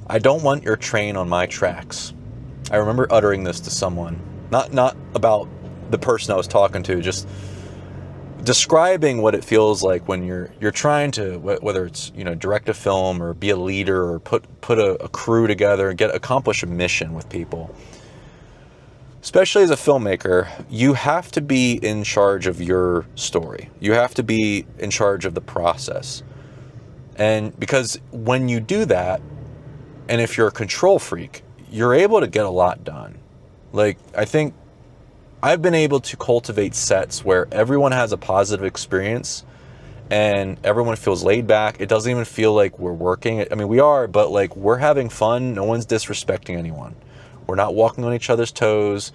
I don't want your train on my tracks. I remember uttering this to someone, not about the person I was talking to, just describing what it feels like when you're trying to, whether it's, direct a film or be a leader or put a crew together and accomplish a mission with people. Especially as a filmmaker, you have to be in charge of your story. You have to be in charge of the process. And because when you do that, and if you're a control freak, you're able to get a lot done. Like, I think I've been able to cultivate sets where everyone has a positive experience and everyone feels laid back. It doesn't even feel like we're working. I mean, we are, but like, we're having fun. No one's disrespecting anyone. We're not walking on each other's toes.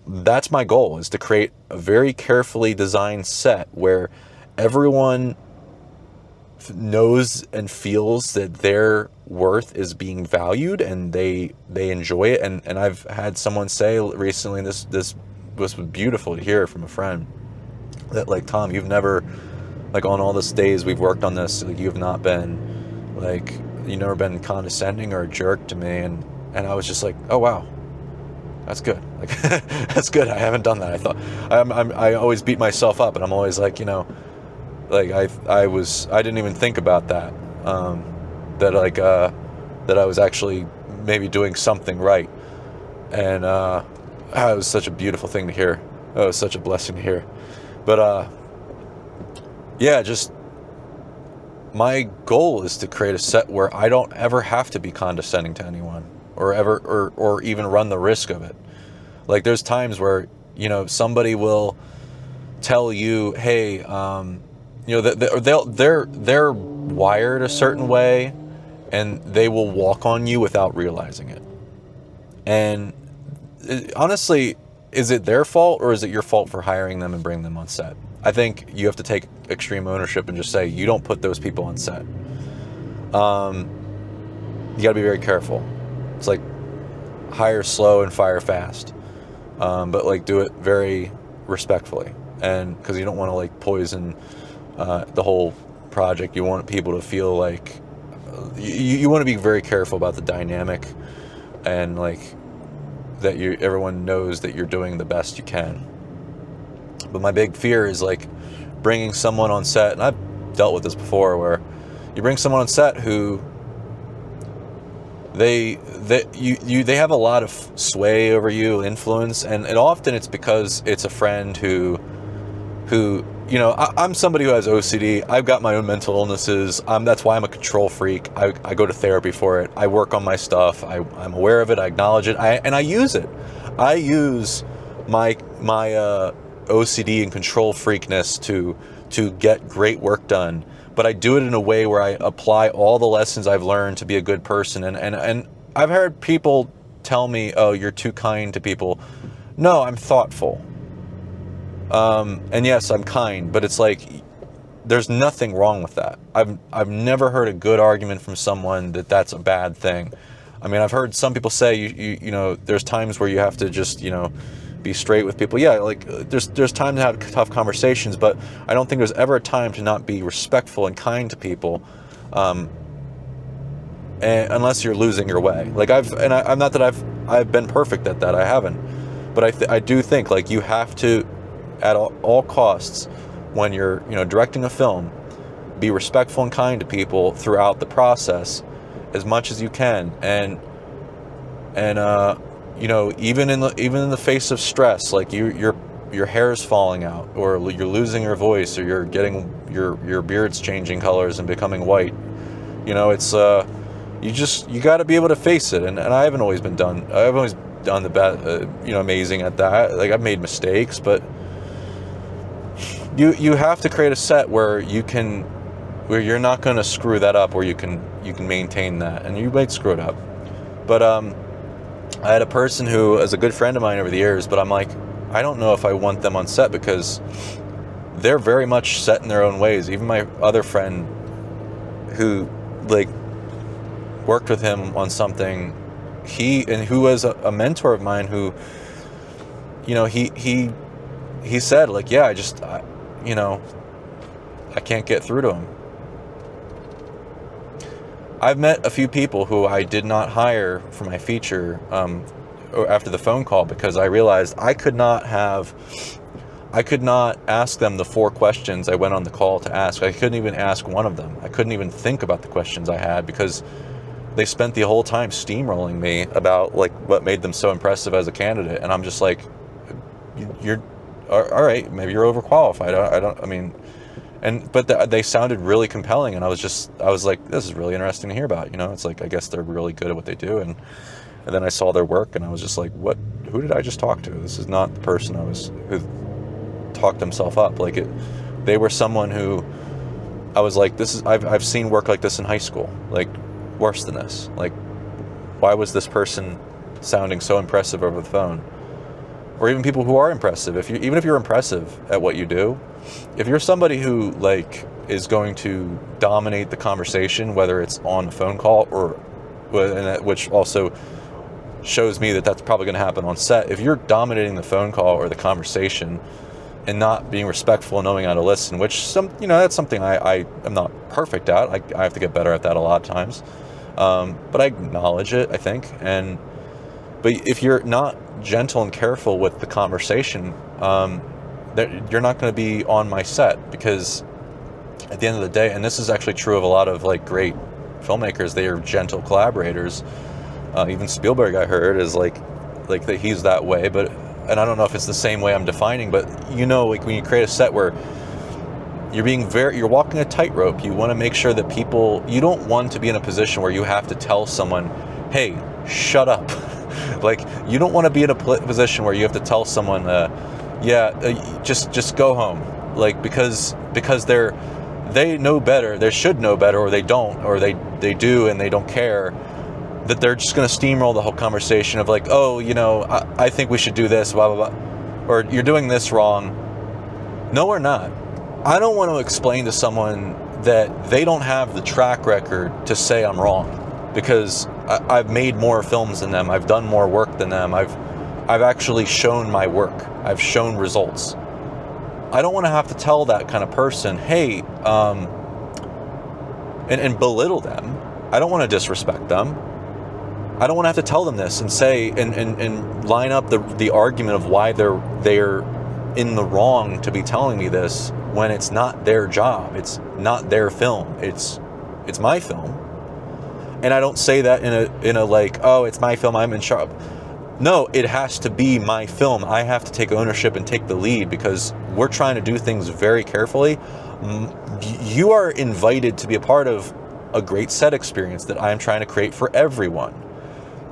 That's my goal, is to create a very carefully designed set where everyone knows and feels that their worth is being valued and they enjoy it. And I've had someone say recently, this was beautiful to hear from a friend, that like, Tom, you've never, like, on all these days we've worked on this, like, you've not been like, you've never been condescending or a jerk to me. And I was just like, oh wow, that's good. Like, that's good. I haven't done that. I thought I always beat myself up, and I'm always like, like I didn't even think about that, that I was actually maybe doing something right. And it was such a beautiful thing to hear. It was such a blessing to hear. But yeah, just my goal is to create a set where I don't ever have to be condescending to anyone, or even run the risk of it. Like, there's times where, somebody will tell you, hey, they're wired a certain way, and they will walk on you without realizing it. And honestly, is it their fault or is it your fault for hiring them and bringing them on set? I think you have to take extreme ownership and just say, you don't put those people on set. You got to be very careful. It's like, hire slow and fire fast, but like, do it very respectfully, and because you don't want to like poison the whole project. You want people to feel like you want to be very careful about the dynamic, and like that everyone knows that you're doing the best you can. But my big fear is like bringing someone on set, and I've dealt with this before, where you bring someone on set who they have a lot of sway over you, influence, and often it's because it's a friend who I'm somebody who has OCD. I've got my own mental illnesses. That's why I'm a control freak. I go to therapy for it. I work on my stuff. I'm aware of it. I acknowledge it. And I use it. I use my OCD and control freakness to get great work done. But I do it in a way where I apply all the lessons I've learned to be a good person. And I've heard people tell me, oh, you're too kind to people. No, I'm thoughtful. And yes, I'm kind, but it's like, there's nothing wrong with that. I've never heard a good argument from someone that that's a bad thing. I mean, I've heard some people say, you know, there's times where you have to just, be straight with people. Yeah, like there's time to have tough conversations, but I don't think there's ever a time to not be respectful and kind to people, unless you're losing your way. Like I'm not that I've been perfect at that. I haven't, but I do think like you have to, at all costs, when you're directing a film, be respectful and kind to people throughout the process as much as you can, and even in the face of stress, like your hair's falling out, or you're losing your voice, or you're getting your beard's changing colors and becoming white. It's you got to be able to face it, and I haven't always done the best, amazing at that. Like, I've made mistakes, but you have to create a set where you're not going to screw that up, where you can maintain that, and you might screw it up. But I had a person who is a good friend of mine over the years, but I'm like, I don't know if I want them on set, because they're very much set in their own ways. Even my other friend who like worked with him on something, who was a mentor of mine, who he said, like, yeah, I can't get through to him. I've met a few people who I did not hire for my feature after the phone call, because I realized I could not ask them the 4 questions I went on the call to ask. I couldn't even ask one of them. I couldn't even think about the questions I had, because they spent the whole time steamrolling me about like what made them so impressive as a candidate. And I'm just like, you're all right, maybe you're overqualified. But they sounded really compelling, and I was like, this is really interesting to hear about. It's like, I guess they're really good at what they do. And then I saw their work, and I was just like, who did I just talk to? This is not the person who talked himself up. Like they were someone who I was like, I've seen work like this in high school, like worse than this. Like, why was this person sounding so impressive over the phone? Or even people who are impressive. Even if you're impressive at what you do, if you're somebody who like is going to dominate the conversation, whether it's on a phone call which also shows me that that's probably going to happen on set. If you're dominating the phone call or the conversation and not being respectful and knowing how to listen, which that's something I am not perfect at. I have to get better at that a lot of times. But I acknowledge it, I think. But if you're not gentle and careful with the conversation, you're not going to be on my set, because at the end of the day, and this is actually true of a lot of like great filmmakers, they are gentle collaborators. Even Spielberg, I heard, is like that he's that way. And I don't know if it's the same way I'm defining, but like when you create a set where you're walking a tightrope, you want to make sure that you don't want to be in a position where you have to tell someone, hey, shut up. Like, you don't want to be in a position where you have to tell someone, just go home. Like, because they know better, they should know better, or they don't, or they do and they don't care, that they're just going to steamroll the whole conversation of like, oh, I think we should do this, blah, blah, blah. Or you're doing this wrong. No, we're not. I don't want to explain to someone that they don't have the track record to say I'm wrong, because I've made more films than them. I've done more work than them. I've actually shown my work. I've shown results. I don't want to have to tell that kind of person, hey, and belittle them. I don't want to disrespect them. I don't want to have to tell them this and say and line up the argument of why they're in the wrong to be telling me this, when it's not their job. It's not their film. It's my film. And I don't say that in a like, oh, it's my film, I'm in charge. No, it has to be my film. I have to take ownership and take the lead, because we're trying to do things very carefully. You are invited to be a part of a great set experience that I am trying to create for everyone.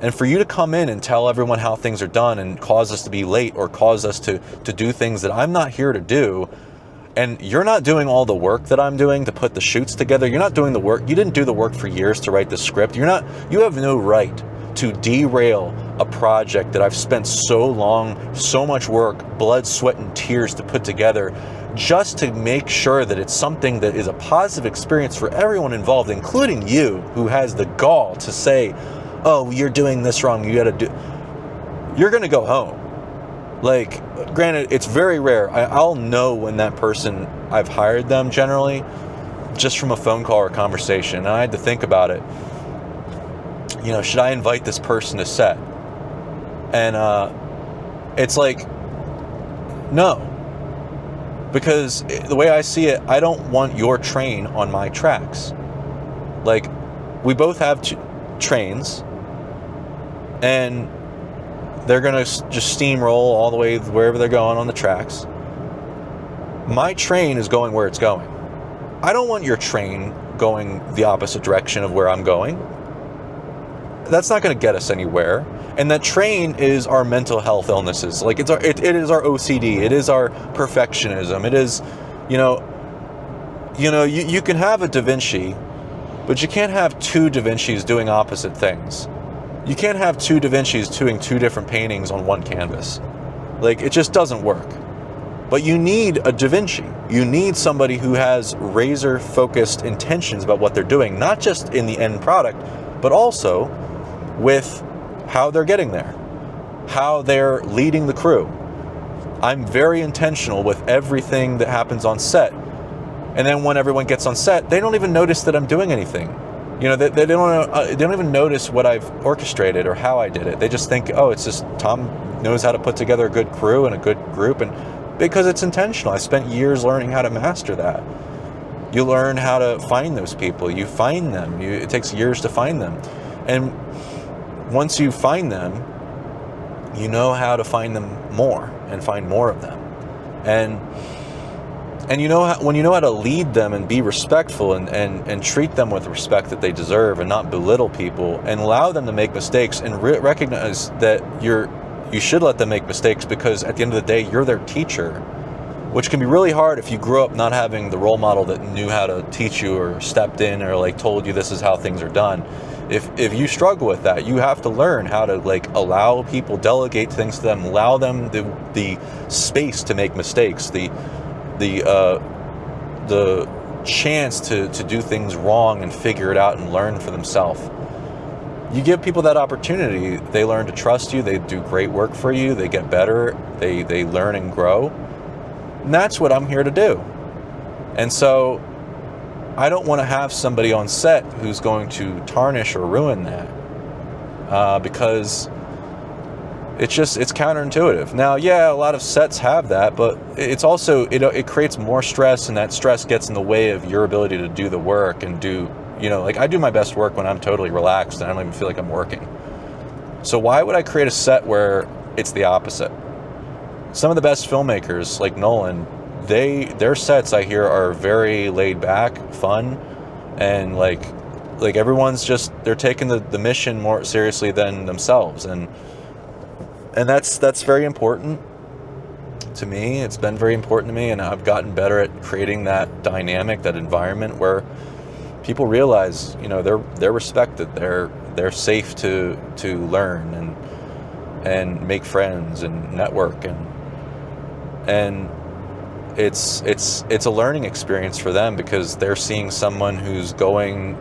And for you to come in and tell everyone how things are done and cause us to be late, or cause us to do things that I'm not here to do, and you're not doing all the work that I'm doing to put the shoots together, you're not doing the work, you didn't do the work for years to write the script, you have no right to derail a project that I've spent so long, so much work, blood, sweat, and tears to put together, just to make sure that it's something that is a positive experience for everyone involved, including you, who has the gall to say, oh, you're doing this wrong, you're going to go home. Like, granted, it's very rare. I'll know when that person, I've hired them generally, just from a phone call or conversation. And I had to think about it. Should I invite this person to set? And it's like, no. Because the way I see it, I don't want your train on my tracks. Like, we both have trains, and they're going to just steamroll all the way wherever they're going on the tracks. My train is going where it's going. I don't want your train going the opposite direction of where I'm going. That's not going to get us anywhere. And that train is our mental health illnesses. Like, it is our OCD. It is our perfectionism. It is, you can have a Da Vinci, but you can't have two Da Vincis doing opposite things. You can't have two Da Vincis doing two different paintings on one canvas. Like, it just doesn't work. But you need a Da Vinci. You need somebody who has razor-focused intentions about what they're doing, not just in the end product, but also with how they're getting there, how they're leading the crew. I'm very intentional with everything that happens on set. And then when everyone gets on set, they don't even notice that I'm doing anything. They don't even notice what I've orchestrated or how I did it. They just think, oh, it's just Tom knows how to put together a good crew and a good group, and because it's intentional. I spent years learning how to master that. You learn how to find those people. You find them. It takes years to find them, and once you find them, you know how to find them more and find more of them, and when you know how to lead them and be respectful and treat them with respect that they deserve and not belittle people and allow them to make mistakes and recognize that you should let them make mistakes, because at the end of the day, you're their teacher, which can be really hard if you grew up not having the role model that knew how to teach you or stepped in or like told you this is how things are done. If you struggle with that, you have to learn how to like allow people, delegate things to them, allow them the space to make mistakes, the chance to do things wrong and figure it out and learn for themselves. You give people that opportunity, they learn to trust you, they do great work for you, they get better, they learn and grow. And that's what I'm here to do. And so I don't want to have somebody on set who's going to tarnish or ruin that, because it's counterintuitive. Now, yeah, a lot of sets have that, but it's also, it creates more stress, and that stress gets in the way of your ability to do the work and do, like I do my best work when I'm totally relaxed and I don't even feel like I'm working. So why would I create a set where it's the opposite? Some of the best filmmakers, like Nolan, their sets I hear are very laid back, fun, and like everyone's just, they're taking the mission more seriously than themselves, and that's very important to me. It's been very important to me, and I've gotten better at creating that dynamic, that environment where people realize, they're respected, they're safe to learn and make friends and network, and it's a learning experience for them, because they're seeing someone who's going,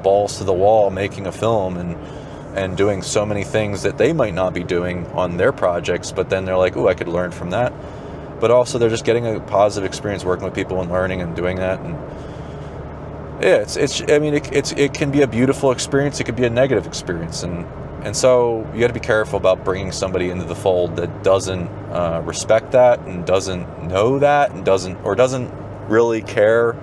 balls to the wall, making a film and doing so many things that they might not be doing on their projects, but then they're like, oh, I could learn from that. But also they're just getting a positive experience working with people and learning and doing that. And yeah, it can be a beautiful experience. It could be a negative experience. And so you got to be careful about bringing somebody into the fold that doesn't respect that and doesn't know that and doesn't really care.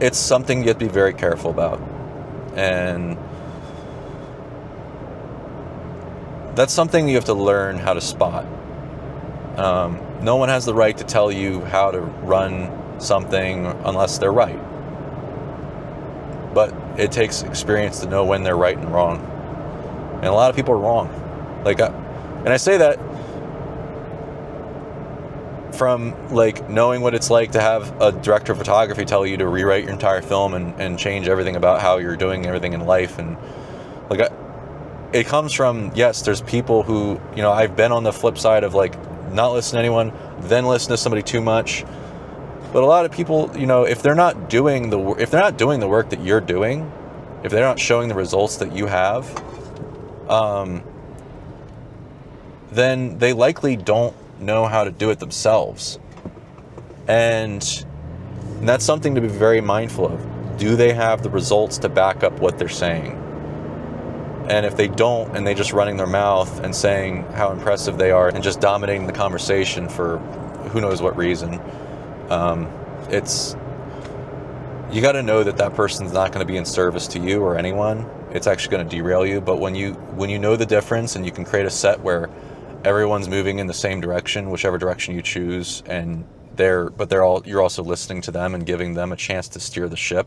It's something you have to be very careful about. And that's something you have to learn how to spot. No one has the right to tell you how to run something unless they're right. But it takes experience to know when they're right and wrong. And a lot of people are wrong. And I say that from like knowing what it's like to have a director of photography tell you to rewrite your entire film and change everything about how you're doing everything in life. And it comes from, yes, there's people who, I've been on the flip side of like not listen to anyone, then listen to somebody too much. But a lot of people, if they're not doing the work that you're doing, if they're not showing the results that you have, then they likely don't know how to do it themselves. And that's something to be very mindful of. Do they have the results to back up what they're saying? And if they don't, and they're just running their mouth and saying how impressive they are and just dominating the conversation for who knows what reason, you got to know that person's not going to be in service to you or anyone. It's actually going to derail you. But when you know the difference, and you can create a set where everyone's moving in the same direction, whichever direction you choose, and you're also listening to them and giving them a chance to steer the ship,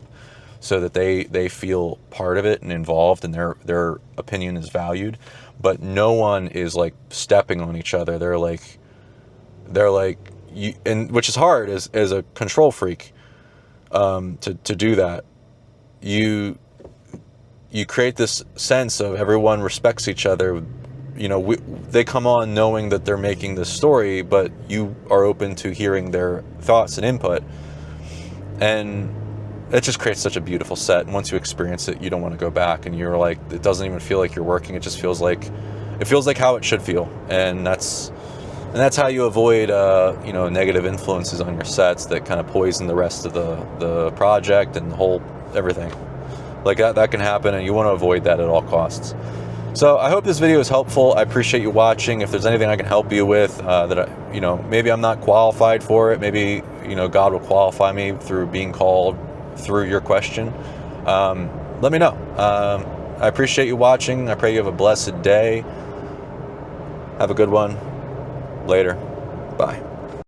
so that they feel part of it and involved, and their opinion is valued. But no one is like stepping on each other. They're like you, and which is hard as a control freak, to do that. You create this sense of everyone respects each other. They come on knowing that they're making this story, but you are open to hearing their thoughts and input, and it just creates such a beautiful set. And once you experience it, you don't want to go back, and you're like, it doesn't even feel like you're working. It just feels like how it should feel. And that's And that's how you avoid, you know, negative influences on your sets that kind of poison the rest of the project and the whole everything. Like that can happen, and you want to avoid that at all costs. So I hope this video is helpful. I appreciate you watching. If there's anything I can help you with, you know, maybe I'm not qualified for it. Maybe, you know, God will qualify me through being called through your question. Let me know. I appreciate you watching. I pray you have a blessed day. Have a good one. Later. Bye.